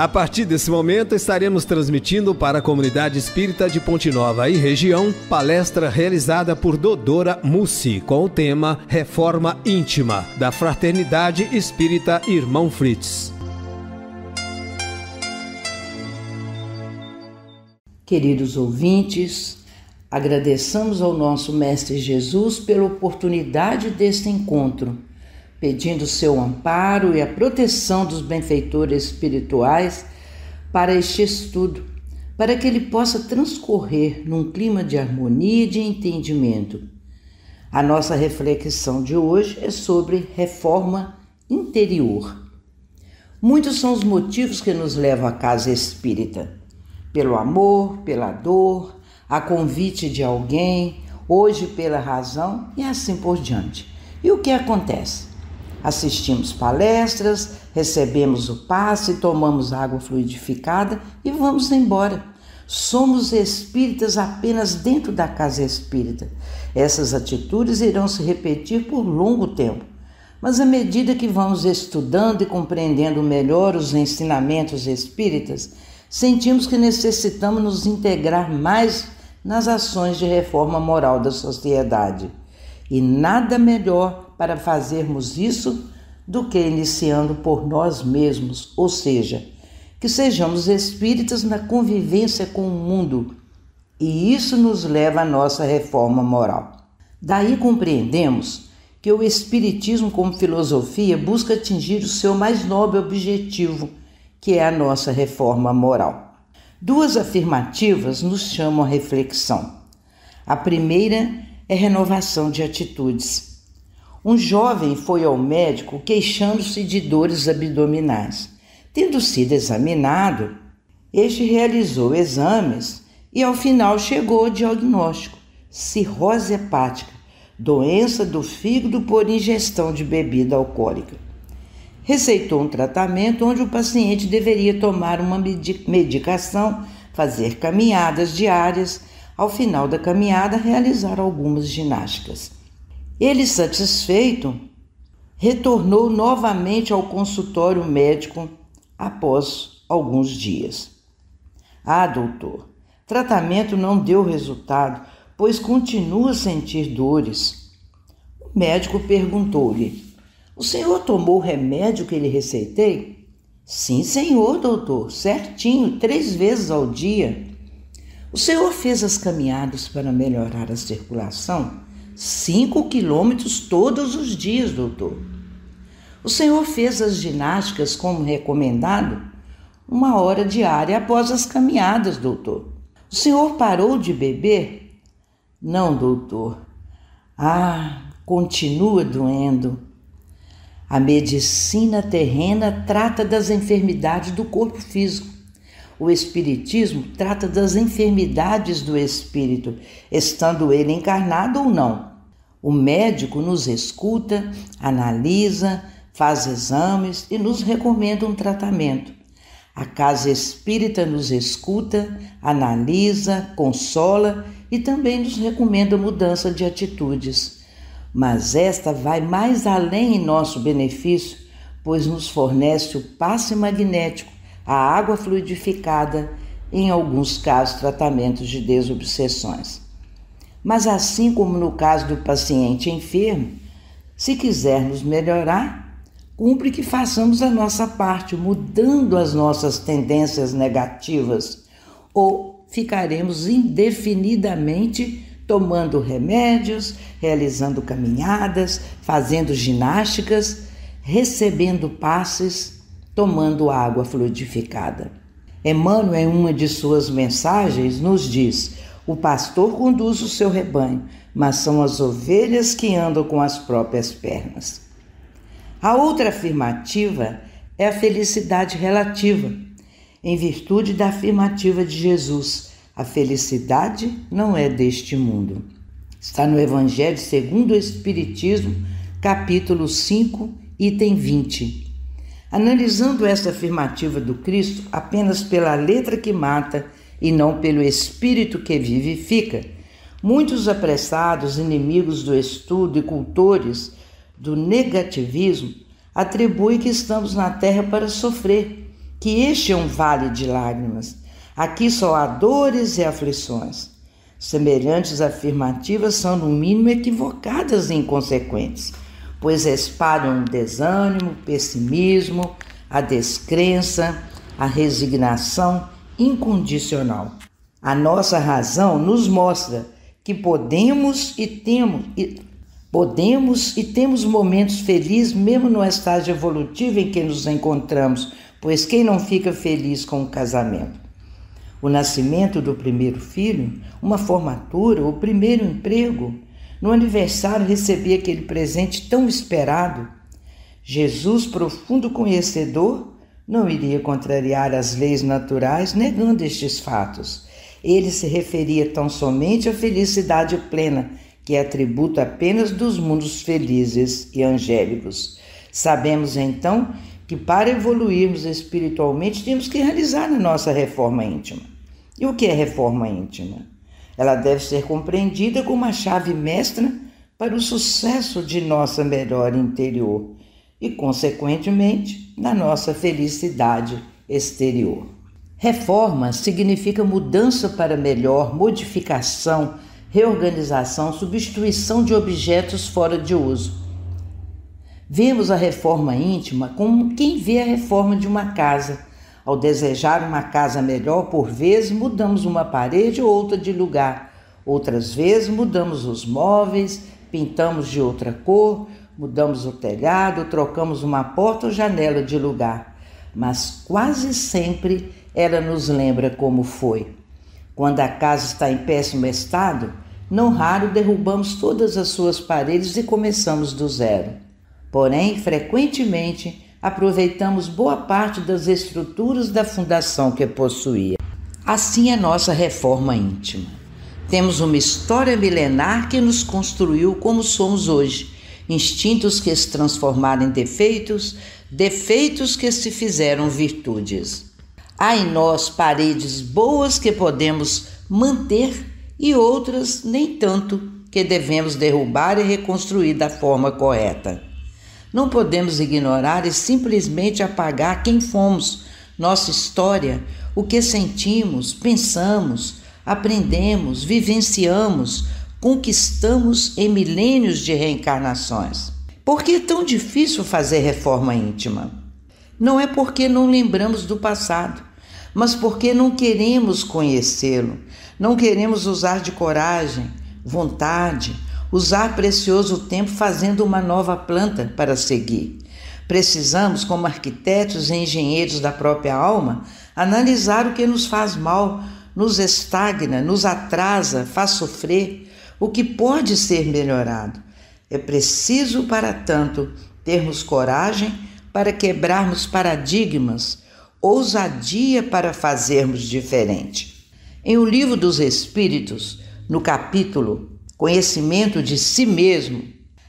A partir desse momento, estaremos transmitindo para a comunidade espírita de Ponte Nova e região, palestra realizada por Dodora Mussi, com o tema Reforma Íntima, da Fraternidade Espírita Irmão Fritz. Queridos ouvintes, agradeçamos ao nosso Mestre Jesus pela oportunidade deste encontro, pedindo seu amparo e a proteção dos benfeitores espirituais para este estudo, para que ele possa transcorrer num clima de harmonia e de entendimento. A nossa reflexão de hoje é sobre reforma interior. Muitos são os motivos que nos levam à casa espírita. Pelo amor, pela dor, a convite de alguém, hoje pela razão e assim por diante. E o que acontece? Assistimos palestras, recebemos o passe, tomamos água fluidificada e vamos embora. Somos espíritas apenas dentro da casa espírita. Essas atitudes irão se repetir por longo tempo. Mas à medida que vamos estudando e compreendendo melhor os ensinamentos espíritas, sentimos que necessitamos nos integrar mais nas ações de reforma moral da sociedade. E nada melhor para fazermos isso do que iniciando por nós mesmos, ou seja, que sejamos espíritas na convivência com o mundo, e isso nos leva à nossa reforma moral. Daí compreendemos que o espiritismo como filosofia busca atingir o seu mais nobre objetivo, que é a nossa reforma moral. Duas afirmativas nos chamam à reflexão. A primeira é renovação de atitudes. Um jovem foi ao médico queixando-se de dores abdominais. Tendo sido examinado, este realizou exames e ao final chegou ao diagnóstico: cirrose hepática, doença do fígado por ingestão de bebida alcoólica. Receitou um tratamento onde o paciente deveria tomar uma medicação, fazer caminhadas diárias, ao final da caminhada realizar algumas ginásticas. Ele, satisfeito, retornou novamente ao consultório médico após alguns dias. Ah, doutor, tratamento não deu resultado, pois continua a sentir dores. O médico perguntou-lhe: o senhor tomou o remédio que lhe receitei? Sim, senhor, doutor, certinho, 3 vezes ao dia. O senhor fez as caminhadas para melhorar a circulação? 5 quilômetros todos os dias, doutor. O senhor fez as ginásticas como recomendado? 1 hora diária após as caminhadas, doutor. O senhor parou de beber? Não, doutor. Ah, continua doendo. A medicina terrena trata das enfermidades do corpo físico. O espiritismo trata das enfermidades do espírito, estando ele encarnado ou não. O médico nos escuta, analisa, faz exames e nos recomenda um tratamento. A casa espírita nos escuta, analisa, consola e também nos recomenda mudança de atitudes. Mas esta vai mais além em nosso benefício, pois nos fornece o passe magnético, a água fluidificada, em alguns casos tratamentos de desobsessões. Mas assim como no caso do paciente enfermo, se quisermos melhorar, cumpre que façamos a nossa parte, mudando as nossas tendências negativas, ou ficaremos indefinidamente tomando remédios, realizando caminhadas, fazendo ginásticas, recebendo passes, tomando água fluidificada. Emmanuel, em uma de suas mensagens, nos diz: o pastor conduz o seu rebanho, mas são as ovelhas que andam com as próprias pernas. A outra afirmativa é a felicidade relativa, em virtude da afirmativa de Jesus: a felicidade não é deste mundo. Está no Evangelho segundo o Espiritismo, capítulo 5, item 20. Analisando esta afirmativa do Cristo apenas pela letra que mata e não pelo espírito que vivifica, muitos apressados inimigos do estudo e cultores do negativismo atribuem que estamos na Terra para sofrer, que este é um vale de lágrimas. Aqui só há dores e aflições. Semelhantes afirmativas são, no mínimo, equivocadas e inconsequentes, pois espalham o desânimo, o pessimismo, a descrença, a resignação incondicional. A nossa razão nos mostra que podemos e temos momentos felizes mesmo no estágio evolutivo em que nos encontramos, pois quem não fica feliz com o casamento? O nascimento do primeiro filho, uma formatura, o primeiro emprego, no aniversário receber aquele presente tão esperado. Jesus, profundo conhecedor, não iria contrariar as leis naturais negando estes fatos. Ele se referia tão somente à felicidade plena, que é atributo apenas dos mundos felizes e angélicos. Sabemos então que para evoluirmos espiritualmente temos que realizar a nossa reforma íntima. E o que é reforma íntima? Ela deve ser compreendida como a chave mestra para o sucesso de nossa melhora interior e, consequentemente, da nossa felicidade exterior. Reforma significa mudança para melhor, modificação, reorganização, substituição de objetos fora de uso. Vemos a reforma íntima como quem vê a reforma de uma casa. Ao desejar uma casa melhor, por vezes mudamos uma parede ou outra de lugar. Outras vezes mudamos os móveis, pintamos de outra cor, mudamos o telhado, trocamos uma porta ou janela de lugar. Mas quase sempre ela nos lembra como foi. Quando a casa está em péssimo estado, não raro derrubamos todas as suas paredes e começamos do zero. Porém, frequentemente, aproveitamos boa parte das estruturas da fundação que possuía. Assim é nossa reforma íntima. Temos uma história milenar que nos construiu como somos hoje, instintos que se transformaram em defeitos, defeitos que se fizeram virtudes. Há em nós paredes boas que podemos manter e outras nem tanto que devemos derrubar e reconstruir da forma correta. Não podemos ignorar e simplesmente apagar quem fomos, nossa história, o que sentimos, pensamos, aprendemos, vivenciamos, conquistamos em milênios de reencarnações. Por que é tão difícil fazer reforma íntima? Não é porque não lembramos do passado, mas porque não queremos conhecê-lo, não queremos usar de coragem, vontade, usar precioso tempo fazendo uma nova planta para seguir. Precisamos, como arquitetos e engenheiros da própria alma, analisar o que nos faz mal, nos estagna, nos atrasa, faz sofrer, o que pode ser melhorado. É preciso, para tanto, termos coragem para quebrarmos paradigmas, ousadia para fazermos diferente. Em O Livro dos Espíritos, no capítulo Conhecimento de Si Mesmo,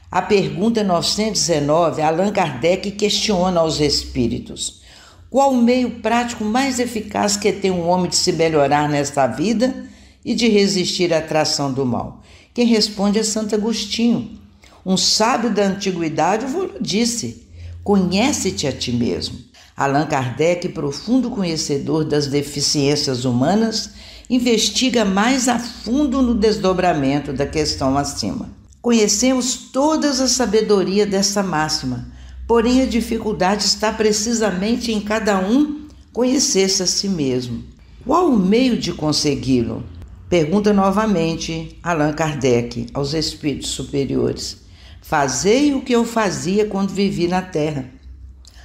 a pergunta 919, Allan Kardec questiona aos espíritos: qual o meio prático mais eficaz que tem um homem de se melhorar nesta vida e de resistir à atração do mal? Quem responde é Santo Agostinho. Um sábio da antiguidade o disse: conhece-te a ti mesmo. Allan Kardec, profundo conhecedor das deficiências humanas, investiga mais a fundo no desdobramento da questão acima. Conhecemos todas a sabedoria dessa máxima, porém a dificuldade está precisamente em cada um conhecer-se a si mesmo. Qual o meio de consegui-lo? Pergunta novamente Allan Kardec aos espíritos superiores. Fazei o que eu fazia quando vivi na Terra.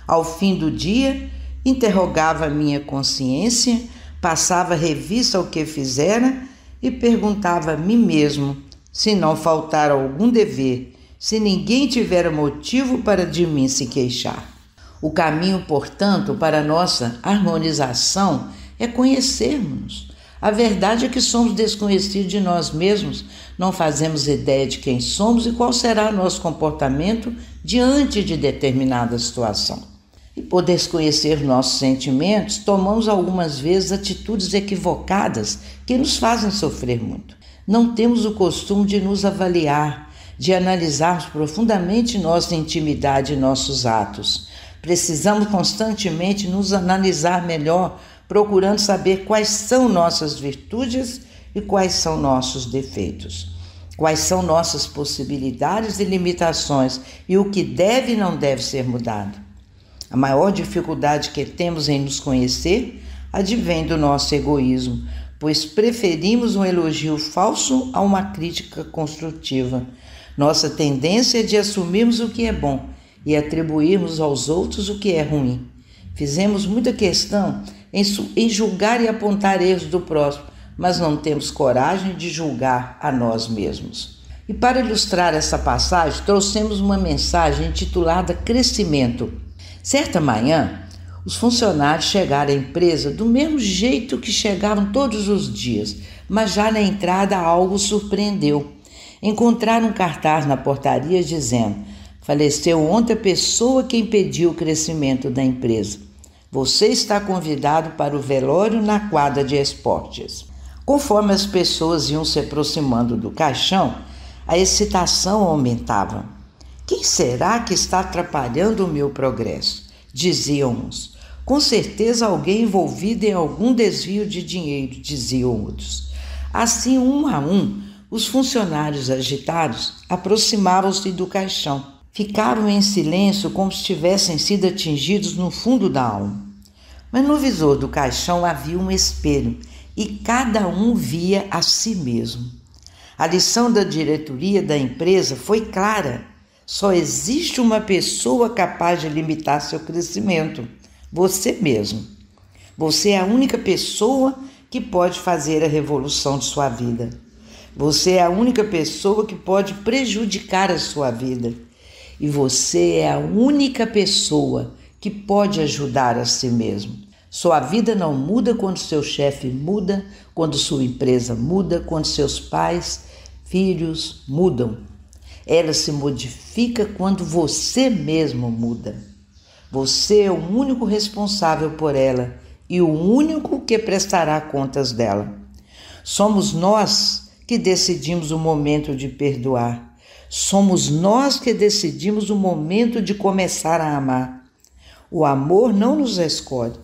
Ao fim do dia, interrogava a minha consciência, passava revista ao que fizera e perguntava a mim mesmo se não faltara algum dever, se ninguém tivera motivo para de mim se queixar. O caminho, portanto, para a nossa harmonização é conhecermos-nos. A verdade é que somos desconhecidos de nós mesmos, não fazemos ideia de quem somos e qual será nosso comportamento diante de determinada situação. E por desconhecer nossos sentimentos, tomamos algumas vezes atitudes equivocadas que nos fazem sofrer muito. Não temos o costume de nos avaliar, de analisarmos profundamente nossa intimidade e nossos atos. Precisamos constantemente nos analisar melhor, procurando saber quais são nossas virtudes e quais são nossos defeitos. Quais são nossas possibilidades e limitações e o que deve e não deve ser mudado. A maior dificuldade que temos em nos conhecer advém do nosso egoísmo, pois preferimos um elogio falso a uma crítica construtiva. Nossa tendência é de assumirmos o que é bom e atribuirmos aos outros o que é ruim. Fizemos muita questão em julgar e apontar erros do próximo, mas não temos coragem de julgar a nós mesmos. E para ilustrar essa passagem, trouxemos uma mensagem intitulada Crescimento. Certa manhã, os funcionários chegaram à empresa do mesmo jeito que chegavam todos os dias, mas já na entrada algo surpreendeu. Encontraram um cartaz na portaria dizendo: faleceu ontem a pessoa que impediu o crescimento da empresa. Você está convidado para o velório na quadra de esportes. Conforme as pessoas iam se aproximando do caixão, a excitação aumentava. Quem será que está atrapalhando o meu progresso? Diziam uns. Com certeza alguém envolvido em algum desvio de dinheiro, diziam outros. Assim, um a um, os funcionários agitados aproximavam-se do caixão. Ficaram em silêncio como se tivessem sido atingidos no fundo da alma. Mas no visor do caixão havia um espelho e cada um via a si mesmo. A lição da diretoria da empresa foi clara. Só existe uma pessoa capaz de limitar seu crescimento: você mesmo. Você é a única pessoa que pode fazer a revolução de sua vida. Você é a única pessoa que pode prejudicar a sua vida. E você é a única pessoa que pode ajudar a si mesmo. Sua vida não muda quando seu chefe muda, quando sua empresa muda, quando seus pais, filhos mudam. Ela se modifica quando você mesmo muda. Você é o único responsável por ela e o único que prestará contas dela. Somos nós que decidimos o momento de perdoar. Somos nós que decidimos o momento de começar a amar. O amor não nos escolhe.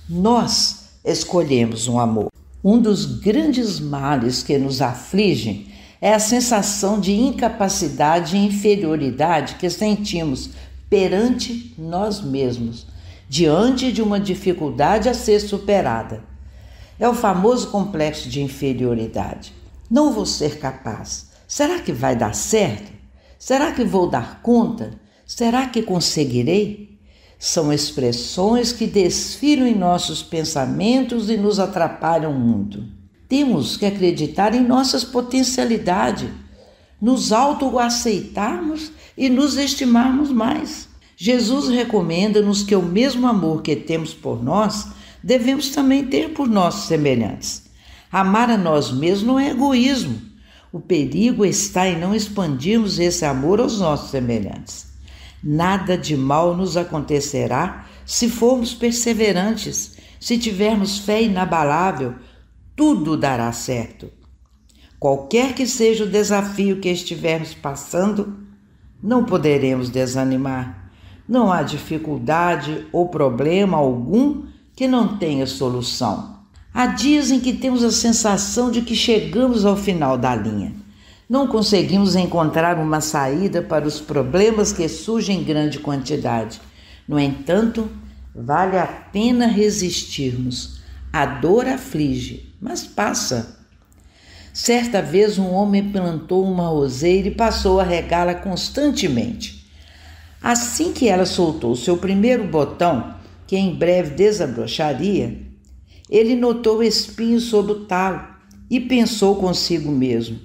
Nós escolhemos um amor. Um dos grandes males que nos afligem é a sensação de incapacidade e inferioridade que sentimos perante nós mesmos, diante de uma dificuldade a ser superada. É o famoso complexo de inferioridade. Não vou ser capaz. Será que vai dar certo? Será que vou dar conta? Será que conseguirei? São expressões que desfilam em nossos pensamentos e nos atrapalham muito. Temos que acreditar em nossas potencialidades, nos autoaceitarmos e nos estimarmos mais. Jesus recomenda-nos que o mesmo amor que temos por nós, devemos também ter por nossos semelhantes. Amar a nós mesmos não é egoísmo. O perigo está em não expandirmos esse amor aos nossos semelhantes. Nada de mal nos acontecerá se formos perseverantes, se tivermos fé inabalável, tudo dará certo. Qualquer que seja o desafio que estivermos passando, não poderemos desanimar. Não há dificuldade ou problema algum que não tenha solução. Há dias em que temos a sensação de que chegamos ao final da linha. Não conseguimos encontrar uma saída para os problemas que surgem em grande quantidade. No entanto, vale a pena resistirmos. A dor aflige, mas passa. Certa vez um homem plantou uma roseira e passou a regá-la constantemente. Assim que ela soltou seu primeiro botão, que em breve desabrocharia, ele notou espinhos sobre o talo e pensou consigo mesmo: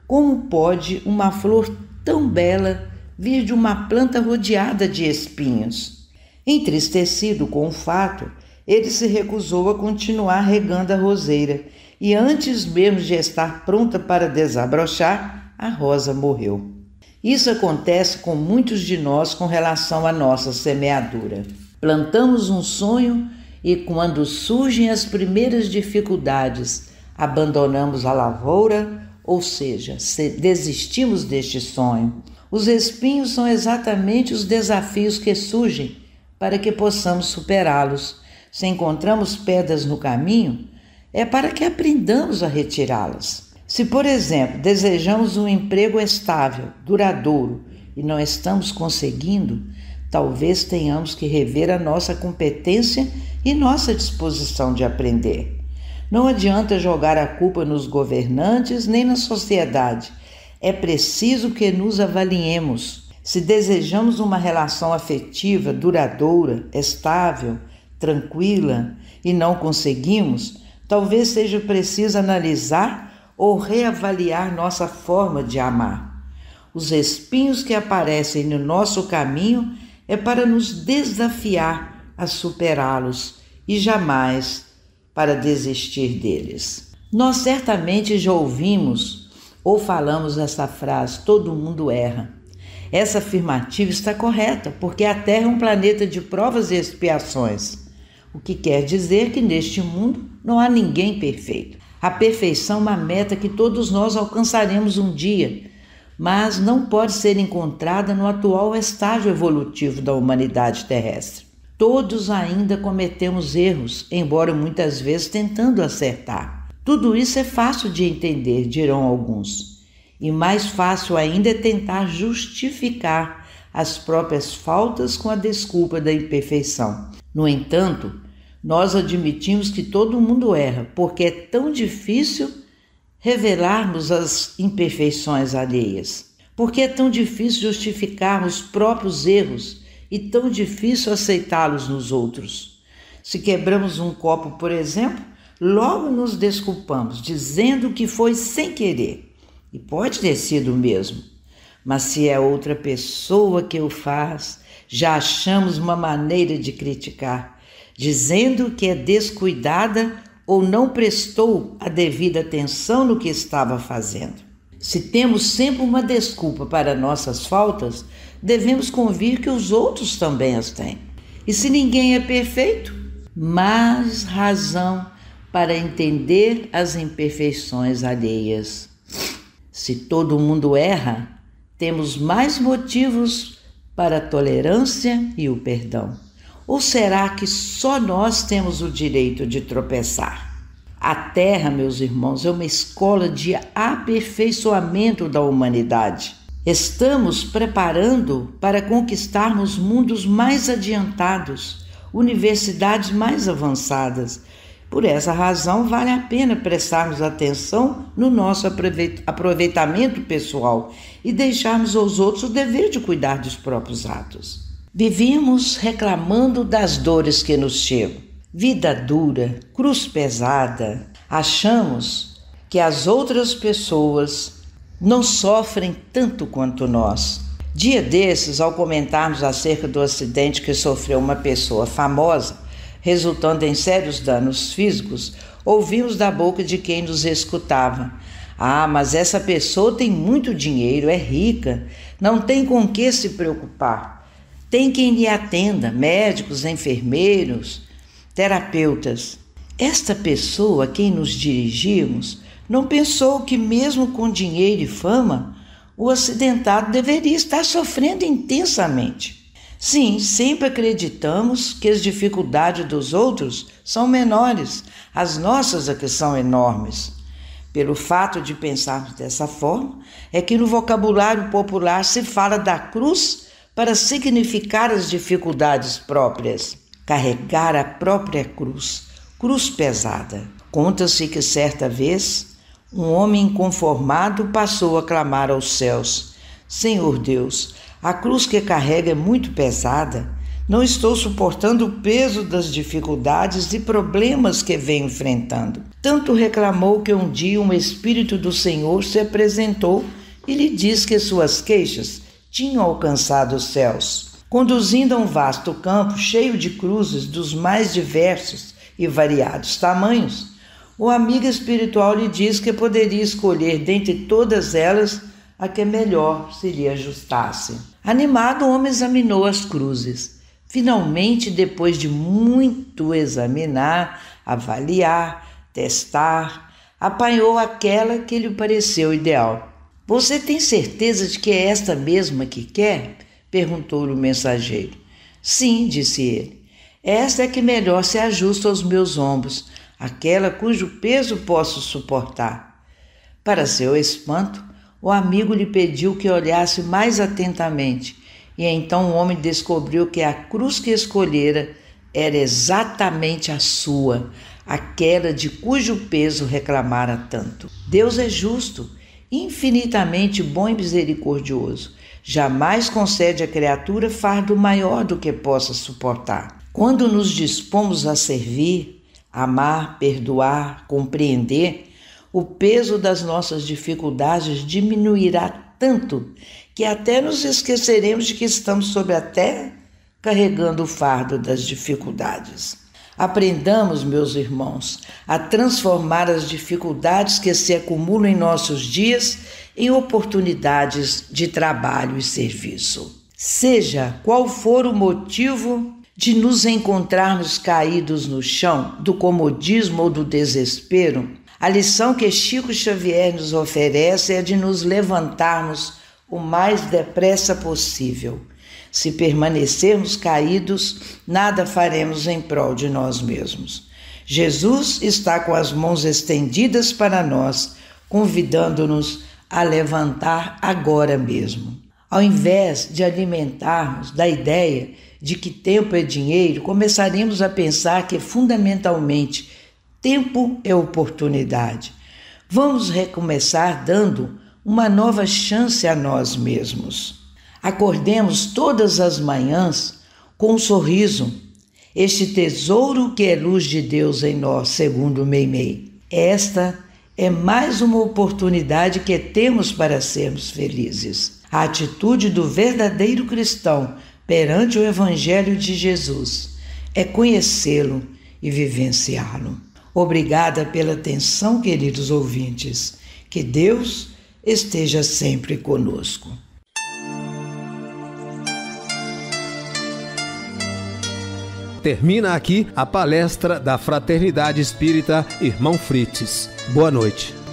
como pode uma flor tão bela vir de uma planta rodeada de espinhos? Entristecido com o fato, ele se recusou a continuar regando a roseira e antes mesmo de estar pronta para desabrochar, a rosa morreu. Isso acontece com muitos de nós com relação à nossa semeadura. Plantamos um sonho e quando surgem as primeiras dificuldades, abandonamos a lavoura, ou seja, desistimos deste sonho. Os espinhos são exatamente os desafios que surgem para que possamos superá-los. Se encontramos pedras no caminho, é para que aprendamos a retirá-las. Se, por exemplo, desejamos um emprego estável, duradouro e não estamos conseguindo, talvez tenhamos que rever a nossa competência e nossa disposição de aprender. Não adianta jogar a culpa nos governantes nem na sociedade. É preciso que nos avaliemos. Se desejamos uma relação afetiva, duradoura, estável, tranquila e não conseguimos, talvez seja preciso analisar ou reavaliar nossa forma de amar. Os espinhos que aparecem no nosso caminho é para nos desafiar a superá-los e jamais para desistir deles. Nós certamente já ouvimos ou falamos essa frase: todo mundo erra. Essa afirmativa está correta, porque a Terra é um planeta de provas e expiações, o que quer dizer que neste mundo não há ninguém perfeito. A perfeição é uma meta que todos nós alcançaremos um dia, mas não pode ser encontrada no atual estágio evolutivo da humanidade terrestre. Todos ainda cometemos erros, embora muitas vezes tentando acertar. Tudo isso é fácil de entender, dirão alguns. E mais fácil ainda é tentar justificar as próprias faltas com a desculpa da imperfeição. No entanto, nós admitimos que todo mundo erra, porque é tão difícil revelarmos as imperfeições alheias. Porque é tão difícil justificar os próprios erros e tão difícil aceitá-los nos outros. Se quebramos um copo, por exemplo, logo nos desculpamos, dizendo que foi sem querer. E pode ter sido mesmo, mas se é outra pessoa que o faz, já achamos uma maneira de criticar, dizendo que é descuidada ou não prestou a devida atenção no que estava fazendo. Se temos sempre uma desculpa para nossas faltas, devemos convir que os outros também as têm. E se ninguém é perfeito, mais razão para entender as imperfeições alheias. Se todo mundo erra, temos mais motivos para a tolerância e o perdão. Ou será que só nós temos o direito de tropeçar? A Terra, meus irmãos, é uma escola de aperfeiçoamento da humanidade. Estamos preparando para conquistarmos mundos mais adiantados, universidades mais avançadas. Por essa razão, vale a pena prestarmos atenção no nosso aproveitamento pessoal e deixarmos aos outros o dever de cuidar dos próprios atos. Vivemos reclamando das dores que nos chegam. Vida dura, cruz pesada. Achamos que as outras pessoas não sofrem tanto quanto nós. Dia desses, ao comentarmos acerca do acidente que sofreu uma pessoa famosa, resultando em sérios danos físicos, ouvimos da boca de quem nos escutava: "Ah, mas essa pessoa tem muito dinheiro, é rica, não tem com que se preocupar. Tem quem lhe atenda, médicos, enfermeiros, terapeutas." Esta pessoa a quem nos dirigimos não pensou que mesmo com dinheiro e fama, o acidentado deveria estar sofrendo intensamente. Sim, sempre acreditamos que as dificuldades dos outros são menores, as nossas é que são enormes. Pelo fato de pensarmos dessa forma, é que no vocabulário popular se fala da cruz para significar as dificuldades próprias. Carregar a própria cruz, cruz pesada. Conta-se que certa vez, um homem inconformado passou a clamar aos céus: "Senhor Deus, a cruz que carrega é muito pesada. Não estou suportando o peso das dificuldades e problemas que venho enfrentando." Tanto reclamou que um dia um Espírito do Senhor se apresentou e lhe disse que suas queixas tinham alcançado os céus. Conduzindo a um vasto campo cheio de cruzes dos mais diversos e variados tamanhos, o amigo espiritual lhe disse que poderia escolher dentre todas elas a que melhor se lhe ajustasse. Animado, o homem examinou as cruzes. Finalmente, depois de muito examinar, avaliar, testar, apanhou aquela que lhe pareceu ideal. "Você tem certeza de que é esta mesma que quer?" perguntou-lhe o mensageiro. Sim, disse ele. Esta é que melhor se ajusta aos meus ombros, aquela cujo peso posso suportar. Para seu espanto, o amigo lhe pediu que olhasse mais atentamente, e então o homem descobriu que a cruz que escolhera era exatamente a sua, aquela de cujo peso reclamara tanto. Deus é justo, infinitamente bom e misericordioso. Jamais concede à criatura fardo maior do que possa suportar. Quando nos dispomos a servir, amar, perdoar, compreender, o peso das nossas dificuldades diminuirá tanto que até nos esqueceremos de que estamos sobre a terra carregando o fardo das dificuldades. Aprendamos, meus irmãos, a transformar as dificuldades que se acumulam em nossos dias em oportunidades de trabalho e serviço. Seja qual for o motivo de nos encontrarmos caídos no chão, do comodismo ou do desespero, a lição que Chico Xavier nos oferece é de nos levantarmos o mais depressa possível. Se permanecermos caídos, nada faremos em prol de nós mesmos. Jesus está com as mãos estendidas para nós, convidando-nos a levantar agora mesmo. Ao invés de alimentarmos da ideia de que tempo é dinheiro, começaremos a pensar que fundamentalmente tempo é oportunidade. Vamos recomeçar dando uma nova chance a nós mesmos. Acordemos todas as manhãs com um sorriso, este tesouro que é luz de Deus em nós, segundo Meimei. Esta é mais uma oportunidade que temos para sermos felizes. A atitude do verdadeiro cristão perante o Evangelho de Jesus é conhecê-lo e vivenciá-lo. Obrigada pela atenção, queridos ouvintes. Que Deus esteja sempre conosco. Termina aqui a palestra da Fraternidade Espírita Irmão Fritz. Boa noite.